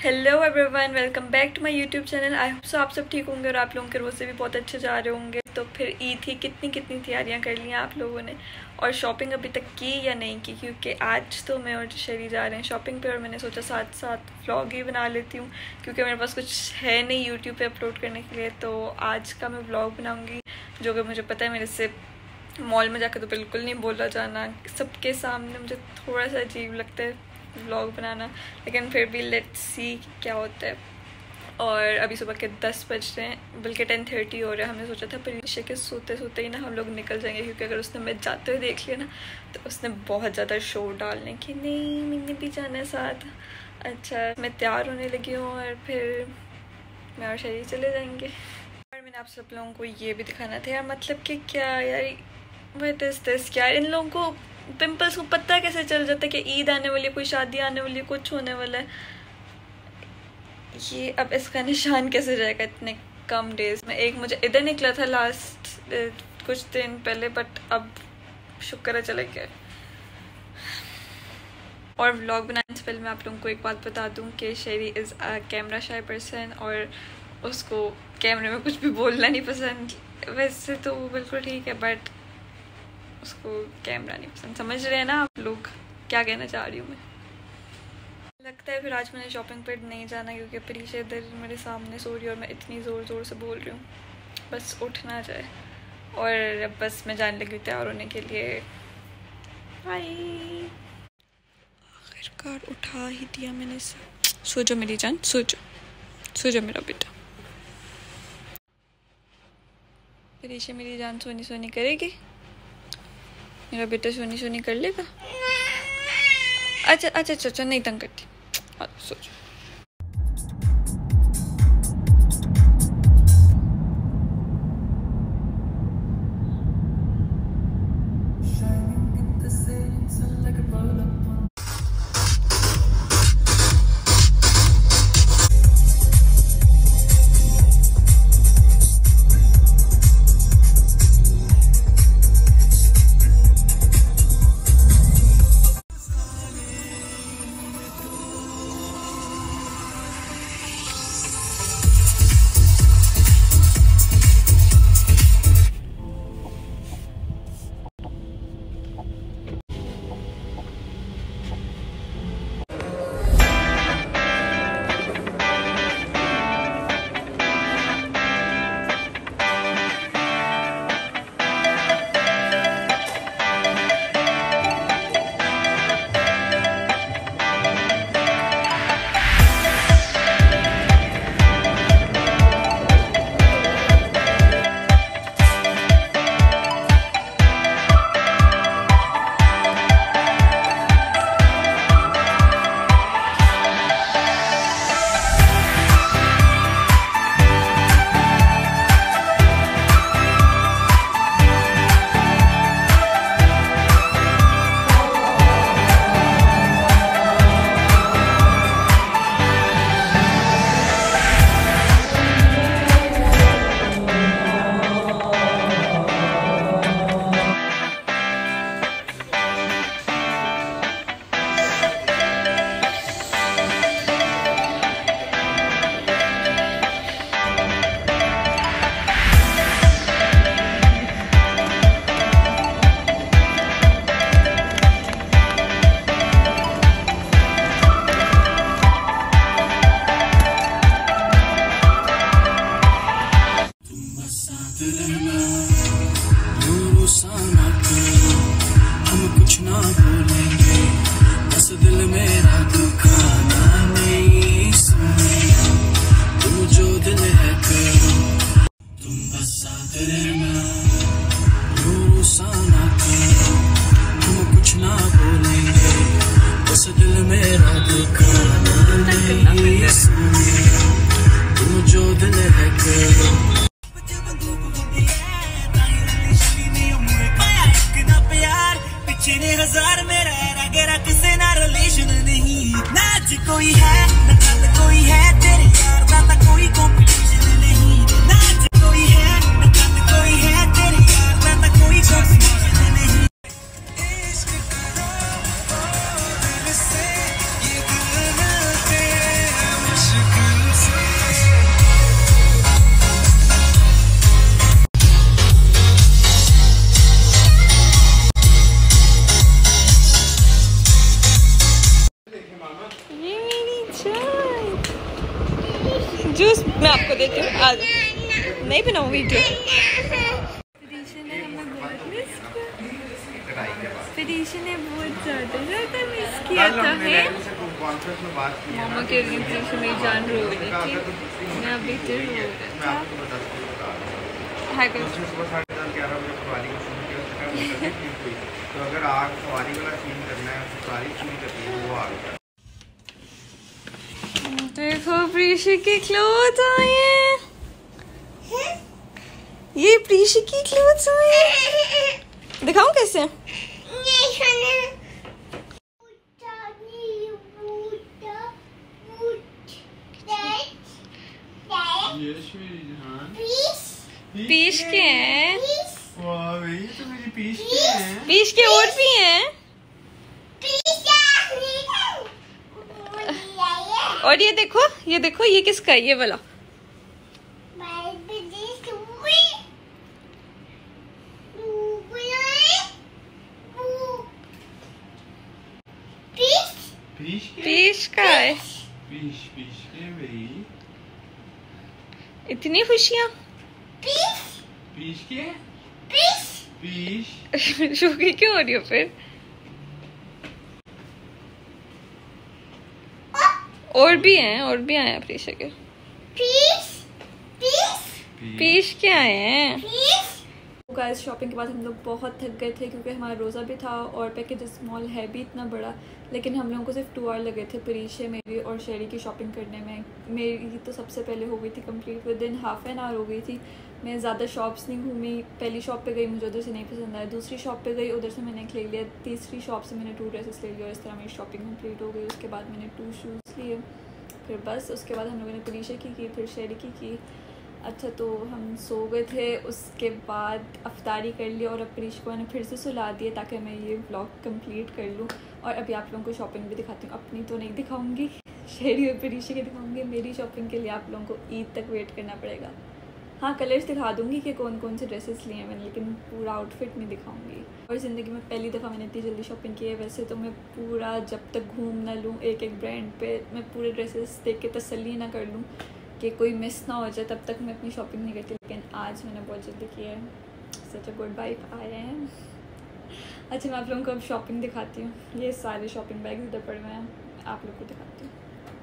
Hello everyone, welcome back to my YouTube channel. I hope so आप सब ठीक होंगे और आप लोगों के रोज़ से भी बहुत अच्छे जा रहे होंगे। तो फिर ईद थी, कितनी तैयारियां कर ली हैं आप लोगों ने, और शॉपिंग अभी तक की या नहीं की? क्योंकि आज तो मैं और शरी जा रहे हैं शॉपिंग पे, और मैंने सोचा साथ साथ व्लॉग ही बना लेती हूँ क्योंकि मेरे पास कुछ है नहीं यूट्यूब पे अपलोड करने के लिए। तो आज का मैं व्लॉग बनाऊँगी, जो कि मुझे पता है मेरे से मॉल में जाकर तो बिल्कुल नहीं बोला जाना सबके सामने, मुझे थोड़ा सा अजीब लगता है व्लॉग बनाना, लेकिन फिर भी लेट्स सी क्या होता है। और अभी सुबह के 10 बज रहे हैं, बल्कि 10:30 हो रहा है। हमने सोचा था परीक्षा के सोते सोते ही ना हम लोग निकल जाएंगे, क्योंकि अगर उसने मैं जाते हुए देख लिया ना तो उसने बहुत ज़्यादा शोर डालने कि नहीं मैंने भी जाना है साथ। अच्छा, मैं तैयार होने लगी हूँ और फिर मैं और शरीर चले जाएंगे। और मैंने आप सब लोगों को ये भी दिखाना था यार, मतलब कि क्या यार व्हाट इज दिस, क्या इन लोगों को पिंपल्स को पता कैसे चल जाता है कि ईद आने वाली है, कोई शादी आने वाली है, कुछ होने वाला है। ये अब इसका निशान कैसे जाएगा इतने कम डेज में? एक मुझे इधर निकला था लास्ट कुछ दिन पहले, बट अब शुक्र है चले गया। और व्लॉग बनाने से पहले मैं आप लोगों को एक बात बता दूं कि शेरी is a camera shy person, और उसको कैमरे में कुछ भी बोलना नहीं पसंद। वैसे तो वो बिल्कुल ठीक है, बट उसको कैमरा नहीं पसंद। समझ रहे हैं ना आप लोग क्या कहना चाह रही हूँ मैं? लगता है फिर आज मैंने शॉपिंग पर नहीं जाना, क्योंकि परीक्षा इधर मेरे सामने सो रही है और मैं इतनी ज़ोर से बोल रही हूँ, बस उठ ना जाए। और अब बस मैं जाने लगी तैयार होने के लिए। बाय। आखिरकार उठा ही दिया मैंने से। सो जाओ मेरी जान, सो जाओ मेरा बेटा। परीक्षा मेरी जान सोनी करेगी, मेरा बेटा सोनी कर लेगा। अच्छा नहीं तंग करती, सोचो। चाय जूस मैं आपको देती हूँ। आज नहीं बनाऊँ वीडियो। फिरीशा ने बहुत ज़्यादा मिस किया था है। मामा के रीति से मेरी जान रो रही थी, मैं अभी तो रो रहा था। तो अगर आग सवारी वाला सीन करना है, सवारी पूरी करनी है, वो आग। देखो प्रीशी के क्लोथ आए हैं। ये प्रीशी की क्लोथ्स आए हैं। दिखाऊं कैसे? पीश के हैं। तो मेरी पीश के हैं। पीश के और भी हैं। और ये देखो ये किसका है? ये वाला पीश का है। पीश के भाई इतनी खुशियाँ। पीश के पीश शुक्री क्यों हो रही हो फिर? और भी आए हैं प्रीशा के। पीश के आए हैं। गाइस शॉपिंग के बाद हम लोग बहुत थक गए थे क्योंकि हमारा रोज़ा भी था और पैकेज स्मॉल है भी इतना बड़ा, लेकिन हम लोगों को सिर्फ 2 आवर लगे थे प्रीशा मेरी और शेरी की शॉपिंग करने में। मेरी तो सबसे पहले हो गई थी complete, with in half an hour हो गई थी। मैं ज़्यादा शॉप्स नहीं घूमी। पहली शॉप पे गई, मुझे उधर से नहीं पसंद आया। दूसरी शॉप पे गई, उधर से मैंने एक ले लिया। तीसरी शॉप से मैंने 2 ड्रेसेस ले लिया और इस तरह मेरी शॉपिंग कंप्लीट हो गई। उसके बाद मैंने 2 शूज़ लिए। फिर बस उसके बाद हम लोगों ने प्रीशा की फिर शेरी की। अच्छा तो हम सो गए थे, उसके बाद अफ्तारी कर ली और अब प्रीश को मैंने फिर से सुला दिया ताकि मैं ये व्लॉग कंप्लीट कर लूँ। और अभी आप लोगों को शॉपिंग भी दिखाती हूँ। अपनी तो नहीं दिखाऊंगी, शेरी और प्रीशा की दिखाऊंगी। मेरी शॉपिंग के लिए आप लोगों को ईद तक वेट करना पड़ेगा। हाँ कलर्स दिखा दूँगी कि कौन कौन से ड्रेसेस लिए हैं मैंने, लेकिन पूरा आउटफिट नहीं दिखाऊंगी। और ज़िंदगी में पहली दफ़ा मैंने इतनी जल्दी शॉपिंग की है। वैसे तो मैं पूरा जब तक घूम ना लूँ एक ब्रांड पे, मैं पूरे ड्रेसेस देख के तसल्ली ना कर लूँ कि कोई मिस ना हो जाए, तब तक मैं अपनी शॉपिंग नहीं करती। लेकिन आज मैंने बहुत जल्दी की है। सच अ गुड वाइब आए हैं। अच्छा मैं आप लोगों को अब शॉपिंग दिखाती हूँ। ये सारे शॉपिंग बैग्स इधर पड़े हुए हैं, आप लोग को दिखाती हूँ।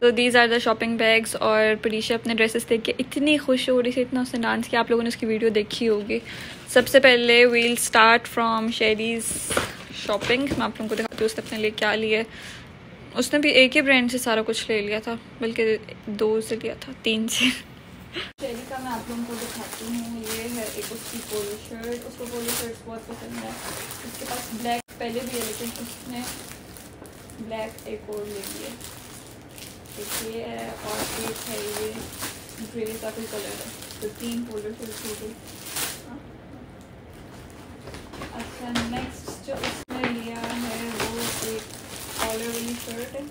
तो these are the shopping bags. और प्रीशा अपने ड्रेसेस देख के इतनी खुश हो रही थी, इतना उसने डांस किया। आप लोगों ने उसकी वीडियो देखी होगी। सबसे पहले वील स्टार्ट फ्रॉम शेरीज शॉपिंग। मैं आप लोगों को दिखाती हूँ उसने अपने लिए क्या लिया। उसने भी एक ही ब्रांड से सारा कुछ ले लिया था, बल्कि 2 से लिया था, 3 से। शेरी का मैं आप लोगों को दिखाती हूँ। ये है एक उसकी पोलो शर्ट, उसको पोलो शर्ट्स बहुत पसंद है। उसके पास ब्लैक पहले भी है, लेकिन उसने ब्लैक एक और ले लिया। एक ये है और एक है ये ग्रे का भी कलर है। तो 3 पोलो शर्ट्स हो गई। अच्छा नेक्स्ट जो उसने लिया है वो एक कॉलर वाली शर्ट है।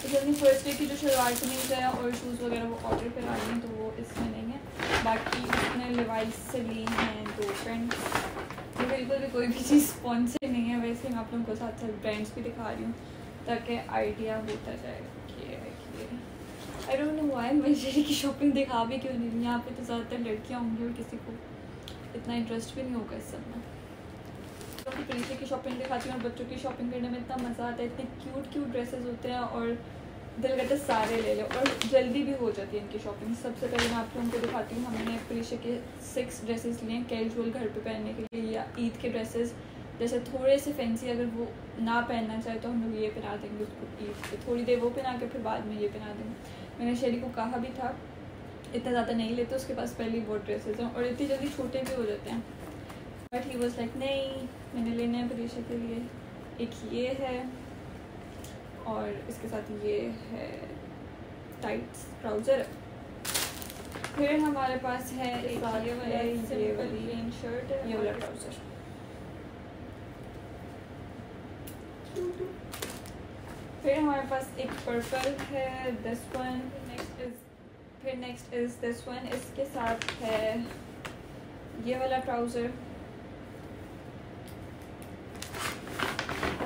तो जल्दी फर्स्ट डे की जो शलवार कमीज है और शूज़ वगैरह वो ऑर्डर करा ली हैं, तो वो इसमें नहीं है। बाकी उसने लिवाइस से ली हैं 2 पैंट्स। ये बिल्कुल भी कोई भी चीज़ स्पॉन्सर नहीं है। वैसे मैं आप लोगों को साथ साथ ब्रांड्स भी दिखा रही हूँ ताकि आइडिया होता जाए। आई डोंट नो व्हाई मैं शेरी की शॉपिंग दिखा भी क्यों नहीं। यहाँ पे तो ज़्यादातर लड़कियाँ होंगी और किसी को इतना इंटरेस्ट भी नहीं होगा इस सब में। प्रीशा की शॉपिंग दिखाती हूँ और बच्चों की शॉपिंग करने में इतना मज़ा आता है। इतने क्यूट ड्रेसेस होते हैं और दिल करता है सारे ले लो और जल्दी भी हो जाती है इनकी शॉपिंग। सबसे पहले मैं आप लोगों को दिखाती हूँ। हमने प्रीशा के 6 ड्रेसेस लिए हैं कैजुअल घर पे पहनने के लिए या ईद के ड्रेसेस। जैसे थोड़े से फैंसी अगर वो ना पहनना चाहे तो हम लोग ये पहना देंगे उसको ईद पे, थोड़ी देर वो पहना के फिर बाद में ये पहना देंगे। मैंने शेरी को कहा भी था इतना ज़्यादा नहीं लेते, उसके पास पहले ही बहुत ड्रेसेस हैं और इतनी जल्दी छोटे भी हो जाते हैं। बट ही वॉज लाइक नहीं मैंने लेने हैं प्रीशा के लिए। एक ये है और इसके साथ ये है टाइट्स ट्राउज़र। फिर हमारे पास है एक ये वाली प्लेन शर्ट है, ये वाला ट्राउज़र। फिर हमारे पास एक पर्पल है, this one. Next is this one. इसके साथ है ये वाला ट्राउज़र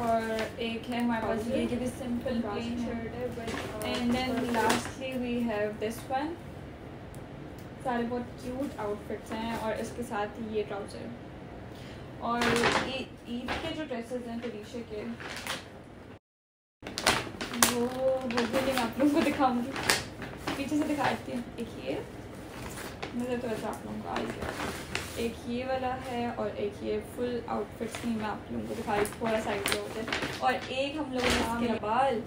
और एक है हमारे पास ये भी सिंपल प्लेन शर्ट है but and then lastly we have this one. सारे बहुत क्यूट आउटफिट्स हैं और इसके साथ ये ट्राउज़र। और ईद के जो ड्रेसेस हैं तरीशे के वो भी मैं आप लोगों को दिखाऊंगी, पीछे से दिखाती हूँ। एक ये नज़र तो ऐसा आप लोगों को आ गया, एक ये वाला है और एक ये फुल आउटफिट्स नहीं मैं आप लोगों को दिखाई थोड़ा साइड पे होते हैं। और एक हम लोगों ने इसके बाल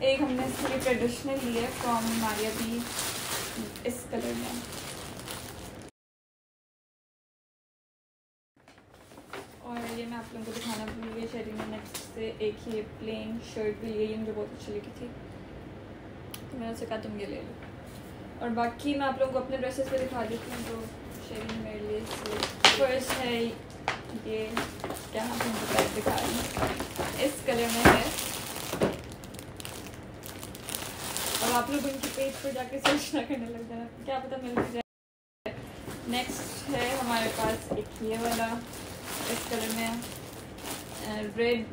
एक हमने इसके ट्रेडिशनल लिए फ्रॉम मारिया भी इस कलर में। और ये मैं आप लोगों को दिखाना भूल गई शेरी ने नेक्स्ट से एक ये प्लेन शर्ट भी ली, ये मुझे बहुत अच्छी लगी थी तो मैंने उससे कहा तुम ये ले लो। और बाकी मैं आप लोगों को अपने ड्रेसेस पे दिखा देती हूँ जो शेरी ने मेरे लिए। फर्स्ट है ये, क्या हम तुमको दिखा रही हूँ, इस कलर में है। और आप लोग उनके पेज पर जाके सर्च ना करने लग जाना, क्या पता मिल जाए। नेक्स्ट है हमारे पास एक ये वाला इस कलर में, red,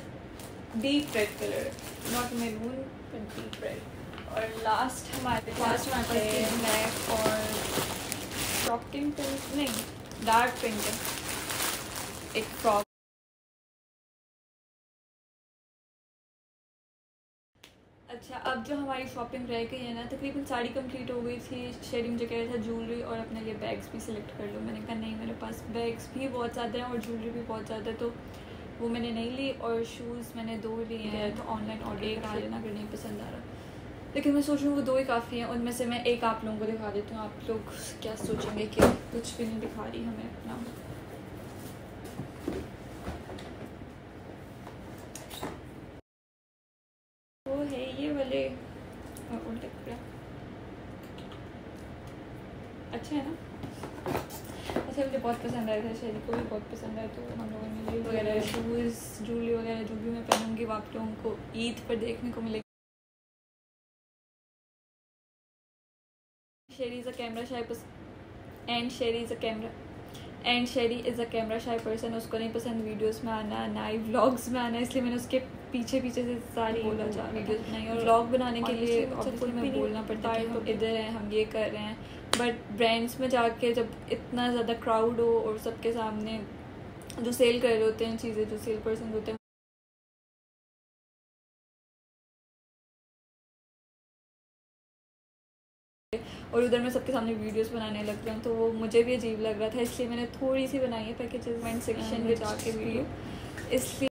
deep red colour, not maroon but deep red. और लास्ट हमारे पास ब्लैक और शॉकिंग पिंक नहीं डार्क पिंक है, एक फ्रॉक। अच्छा, अब जो हमारी शॉपिंग रह गई है ना, तकरीबन साड़ी कंप्लीट हो गई थी। शेरी मुझे कह रहा था ज्वेलरी और अपने लिए बैग्स भी सिलेक्ट कर लो। मैंने कहा नहीं, मेरे पास बैग्स भी बहुत ज़्यादा हैं और ज्वेलरी भी बहुत ज़्यादा है, तो वो मैंने नहीं ली। और शूज़ मैंने 2 लिए हैं, तो ऑनलाइन ऑर्डर करा लेना अगर नहीं पसंद आ रहा। लेकिन मैं सोच रही हूँ वो 2 ही काफ़ी हैं। उनमें से मैं एक आप लोगों को दिखा देती हूँ। आप लोग क्या सोचेंगे कि कुछ भी नहीं दिखा रही हमें अपना। वो है ये वाले उल्टे कपड़े, अच्छे हैं ना। अच्छा, मुझे बहुत पसंद आया था, शेरी को भी बहुत पसंद आया, तो हम लोगों ने वगैरह शूज़ ज्वेलरी वगैरह जो भी मैं पहनूँगी वो आप लोगों को ईद पर देखने को मिलेगी। शेरी is a camera shy Sheri is a camera shy person. उसको नहीं पसंद वीडियोस में आना, ना ही व्लॉग्स में आना, इसलिए मैंने उसके पीछे से सारी वीडियोस बनाई। और व्लॉग बनाने के लिए ऑब्वियसली मैं बोलना पड़ता है हम इधर हैं, हम ये कर रहे हैं। बट ब्रांड्स में जाके जब इतना ज़्यादा क्राउड हो और सबके सामने जो सेल कर रहे होते हैं चीज़ें, जो सेल पर्सन होते हैं, और उधर मैं सबके सामने वीडियोस बनाने लग गई हूँ, तो वो मुझे भी अजीब लग रहा था, इसलिए मैंने थोड़ी सी बनाई है पैकेजेस सेक्शन में जाके वीडियो, इसलिए